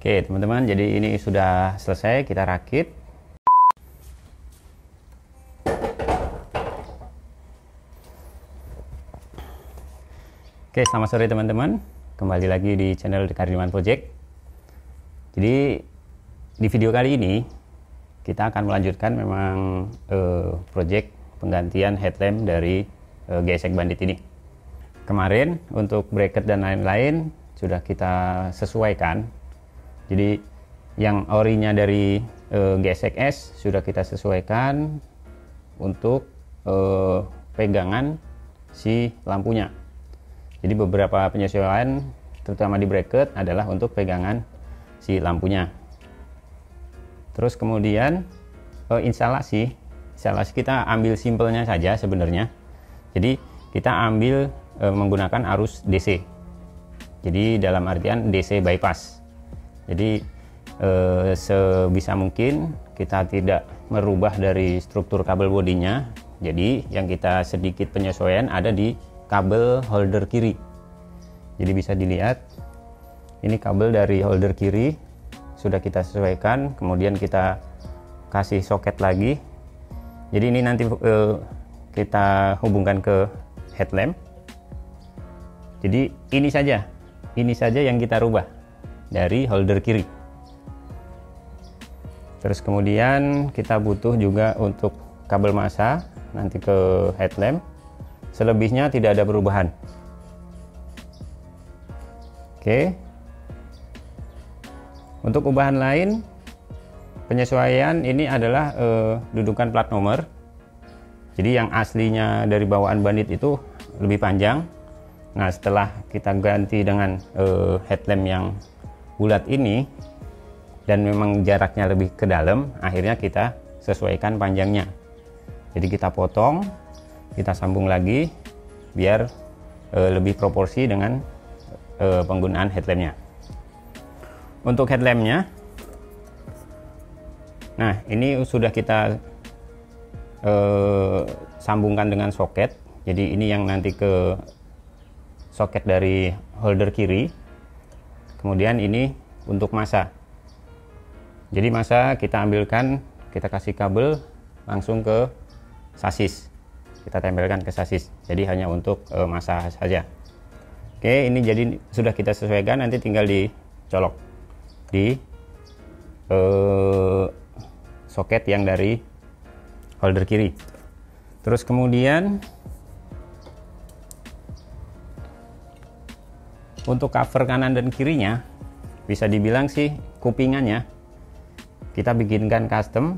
Oke teman-teman, jadi ini sudah selesai kita rakit. Oke, selamat sore teman-teman, kembali lagi di channel Kardiman Project. Jadi di video kali ini kita akan melanjutkan memang project penggantian headlamp dari GSX Bandit ini. Kemarin untuk bracket dan lain-lain sudah kita sesuaikan. Jadi yang orinya dari GSX sudah kita sesuaikan untuk pegangan si lampunya. Jadi beberapa penyesuaian terutama di bracket adalah untuk pegangan si lampunya. Terus kemudian instalasi kita ambil simpelnya saja sebenarnya. Jadi kita ambil menggunakan arus DC. Jadi dalam artian DC bypass. Jadi sebisa mungkin kita tidak merubah dari struktur kabel bodinya. Jadi yang kita sedikit penyesuaian ada di kabel holder kiri. Jadi bisa dilihat ini kabel dari holder kiri sudah kita sesuaikan, kemudian kita kasih soket lagi. Jadi ini nanti kita hubungkan ke headlamp. Jadi ini saja yang kita rubah dari holder kiri. Terus kemudian kita butuh juga untuk kabel massa nanti ke headlamp. Selebihnya tidak ada perubahan. Oke. Untuk ubahan lain, penyesuaian ini adalah dudukan plat nomor. Jadi yang aslinya dari bawaan Bandit itu lebih panjang. Nah, setelah kita ganti dengan headlamp yang bulat ini dan memang jaraknya lebih ke dalam, akhirnya kita sesuaikan panjangnya. Jadi kita potong, kita sambung lagi biar lebih proporsi dengan penggunaan headlampnya. Untuk headlampnya, nah ini sudah kita sambungkan dengan soket. Jadi ini yang nanti ke soket dari holder kiri. Kemudian ini untuk massa. Jadi massa kita ambilkan, kita kasih kabel langsung ke sasis. Kita tempelkan ke sasis. Jadi hanya untuk massa saja. Oke, ini jadi sudah kita sesuaikan, nanti tinggal dicolok di soket yang dari holder kiri. Terus kemudian untuk cover kanan dan kirinya bisa dibilang sih kupingannya kita bikinkan custom.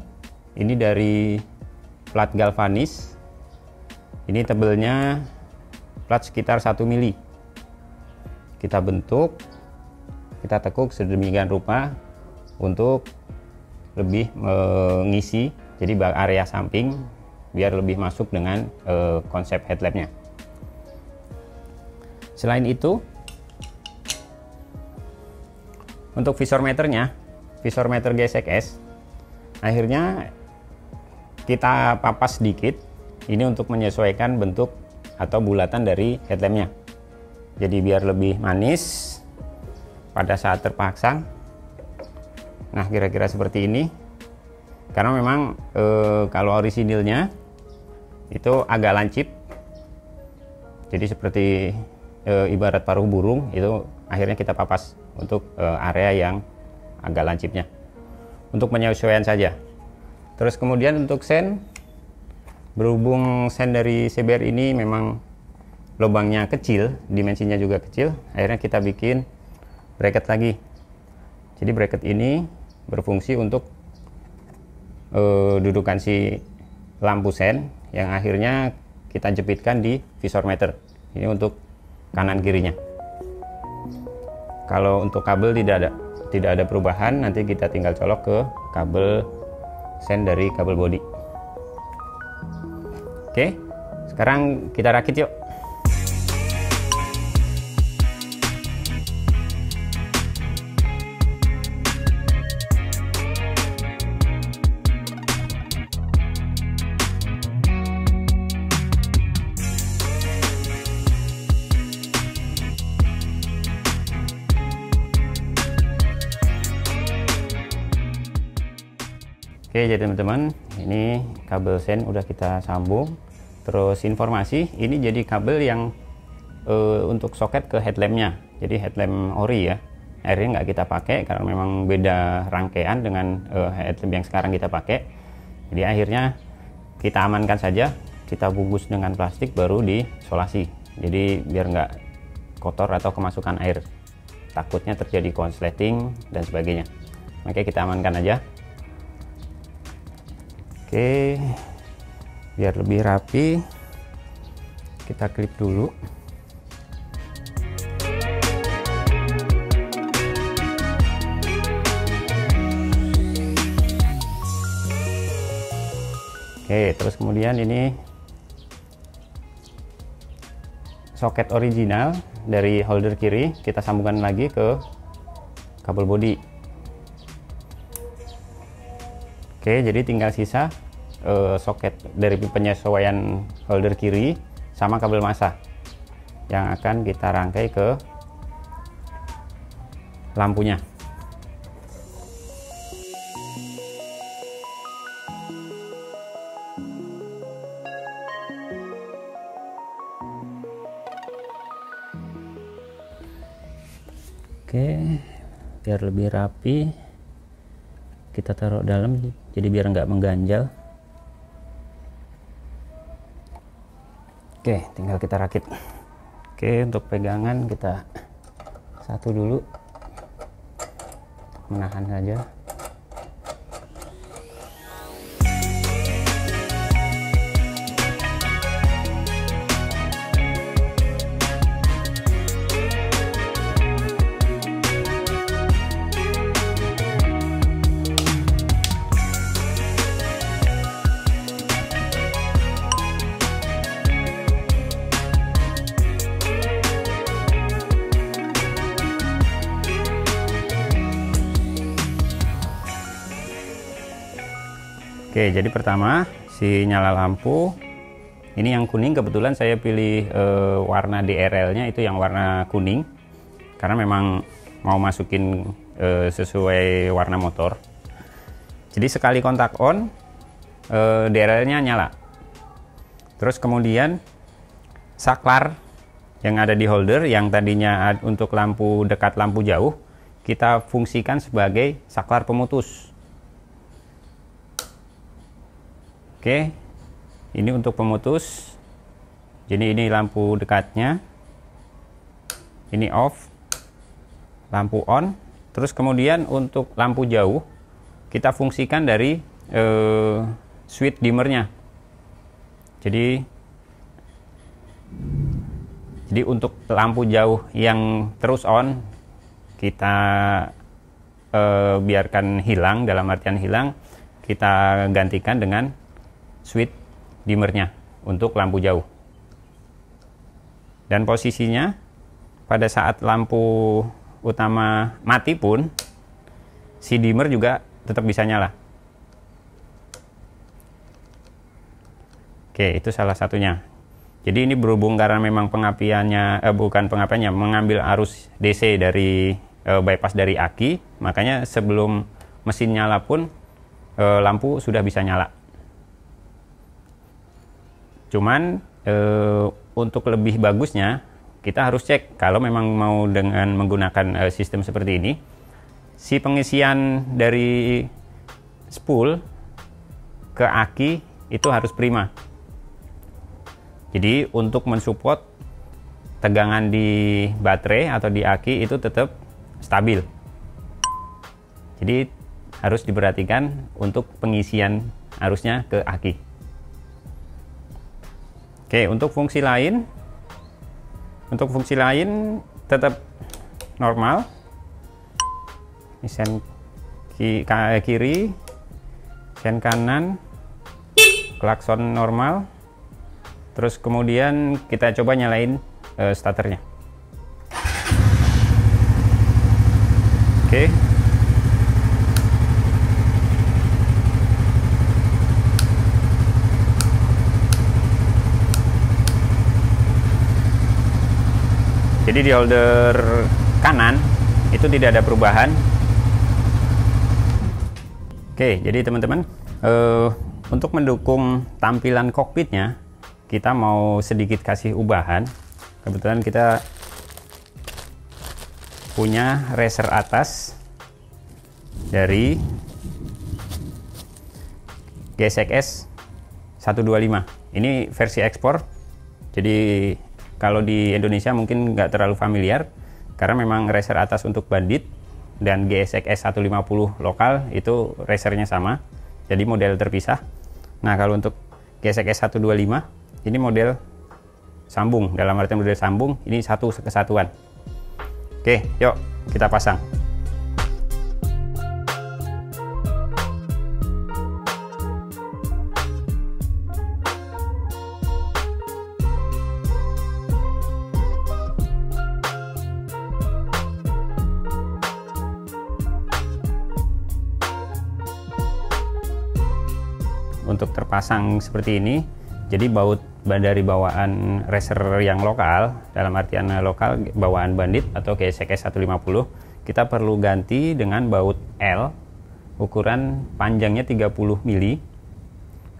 Ini dari plat galvanis. Ini tebelnya plat sekitar 1 mili. Kita bentuk, kita tekuk sedemikian rupa untuk lebih mengisi jadi area samping biar lebih masuk dengan konsep headlampnya. Selain itu, untuk visor meternya, visor meter GSX akhirnya kita papas sedikit. Ini untuk menyesuaikan bentuk atau bulatan dari headlampnya. Jadi biar lebih manis pada saat terpasang. Nah, kira-kira seperti ini. Karena memang kalau orisinilnya itu agak lancip. Jadi seperti ibarat paruh burung, itu akhirnya kita papas untuk area yang agak lancipnya untuk penyesuaian saja. Terus kemudian untuk sen, berhubung sen dari CBR ini memang lubangnya kecil, dimensinya juga kecil, akhirnya kita bikin bracket lagi. Jadi bracket ini berfungsi untuk dudukan si lampu sen yang akhirnya kita jepitkan di visor meter. Ini untuk kanan kirinya. Kalau untuk kabel tidak ada perubahan, nanti kita tinggal colok ke kabel sen dari kabel bodi. Oke, sekarang kita rakit yuk. Oke, jadi teman-teman, ini kabel sen udah kita sambung. Terus informasi, ini jadi kabel yang untuk soket ke headlampnya. Jadi headlamp ori ya. Akhirnya nggak kita pakai karena memang beda rangkaian dengan headlamp yang sekarang kita pakai. Jadi akhirnya kita amankan saja, kita bungkus dengan plastik baru disolasi. Jadi biar nggak kotor atau kemasukan air. Takutnya terjadi konsleting dan sebagainya. Makanya kita amankan aja. Oke, biar lebih rapi, kita klip dulu. Oke, terus kemudian ini soket original dari holder kiri kita sambungkan lagi ke kabel bodi. Oke, jadi tinggal sisa soket dari penyesuaian holder kiri sama kabel masa yang akan kita rangkai ke lampunya. Oke, biar lebih rapi kita taruh dalam, jadi biar nggak mengganjal. Oke, tinggal kita rakit. Oke, untuk pegangan kita satu dulu, menahan saja. Oke, jadi pertama si nyala lampu ini yang kuning, kebetulan saya pilih warna DRL-nya itu yang warna kuning karena memang mau masukin sesuai warna motor. Jadi sekali kontak on, DRL-nya nyala. Terus kemudian saklar yang ada di holder yang tadinya untuk lampu dekat, lampu jauh, kita fungsikan sebagai saklar pemutus. Oke, ini untuk pemutus. Jadi ini lampu dekatnya, ini off, lampu on. Terus kemudian untuk lampu jauh kita fungsikan dari switch dimmernya. Jadi untuk lampu jauh yang terus on kita biarkan hilang, dalam artian hilang, kita gantikan dengan switch dimmernya untuk lampu jauh. Dan posisinya pada saat lampu utama mati pun si dimmer juga tetap bisa nyala. Oke, itu salah satunya. Jadi ini berhubung karena memang pengapiannya bukan pengapiannya, mengambil arus DC dari bypass dari aki, makanya sebelum mesin nyala pun lampu sudah bisa nyala. Cuman untuk lebih bagusnya kita harus cek kalau memang mau dengan menggunakan sistem seperti ini, si pengisian dari spool ke aki itu harus prima. Jadi untuk mensupport tegangan di baterai atau di aki itu tetap stabil. Jadi harus diperhatikan untuk pengisian arusnya ke aki. Oke, untuk fungsi lain tetap normal. Ini sen kiri, sen kanan, klakson normal. Terus kemudian kita coba nyalain starternya. Oke. Jadi di holder kanan itu tidak ada perubahan. Oke, jadi teman-teman, Untuk mendukung tampilan kokpitnya, kita mau sedikit kasih ubahan. Kebetulan kita punya racer atas dari GSX-S 125. Ini versi ekspor, jadi kalau di Indonesia mungkin nggak terlalu familiar karena memang racer atas untuk Bandit dan GSX-S 150 lokal itu racernya sama, jadi model terpisah. Nah, kalau untuk GSX-S 125 ini model sambung, dalam artian model sambung, ini satu kesatuan. Oke, yuk kita pasang. Untuk terpasang seperti ini, jadi baut dari bawaan racer yang lokal, dalam artian lokal bawaan Bandit atau GSX-S 150, kita perlu ganti dengan baut L, ukuran panjangnya 30 mili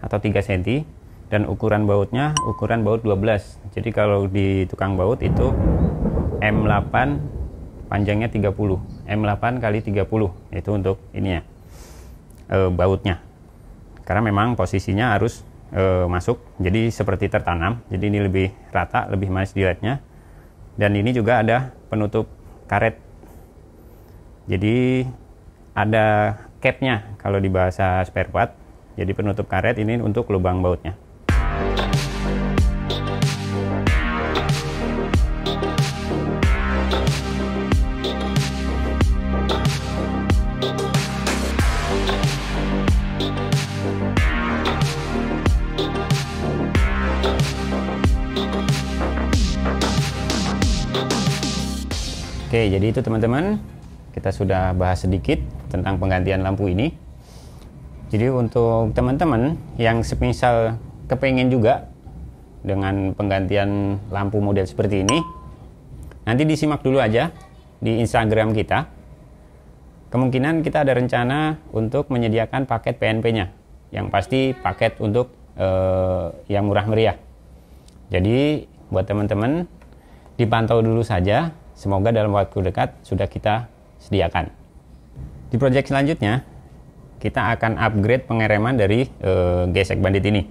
atau 3 cm, dan ukuran bautnya ukuran baut 12. Jadi kalau di tukang baut itu M8 panjangnya 30, M8 kali 30, itu untuk ininya, bautnya. Karena memang posisinya harus masuk, jadi seperti tertanam, jadi ini lebih rata, lebih manis dilihatnya. Dan ini juga ada penutup karet, jadi ada capnya kalau di bahasa spare part. Jadi penutup karet ini untuk lubang bautnya. Oke, jadi itu teman-teman, kita sudah bahas sedikit tentang penggantian lampu ini. Jadi untuk teman-teman yang semisal kepengen juga dengan penggantian lampu model seperti ini, nanti disimak dulu aja di Instagram kita. Kemungkinan kita ada rencana untuk menyediakan paket PNP-nya, yang pasti paket untuk yang murah meriah. Jadi buat teman-teman dipantau dulu saja. Semoga dalam waktu dekat sudah kita sediakan. Di project selanjutnya, kita akan upgrade pengereman dari GSX Bandit ini.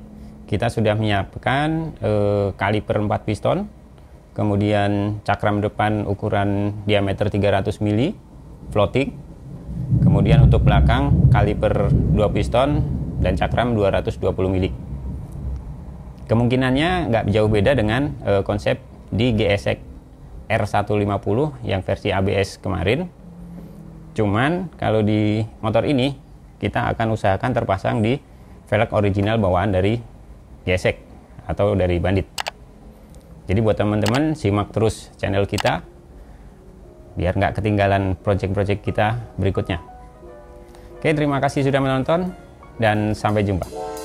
Kita sudah menyiapkan kaliper 4 piston, kemudian cakram depan ukuran diameter 300 mili, floating. Kemudian untuk belakang, kaliper 2 piston dan cakram 220 mili. Kemungkinannya nggak jauh beda dengan konsep di GSX R150 yang versi ABS kemarin. Cuman kalau di motor ini kita akan usahakan terpasang di velg original bawaan dari GSX atau dari Bandit. Jadi buat teman-teman simak terus channel kita biar nggak ketinggalan project-project kita berikutnya. Oke, terima kasih sudah menonton dan sampai jumpa.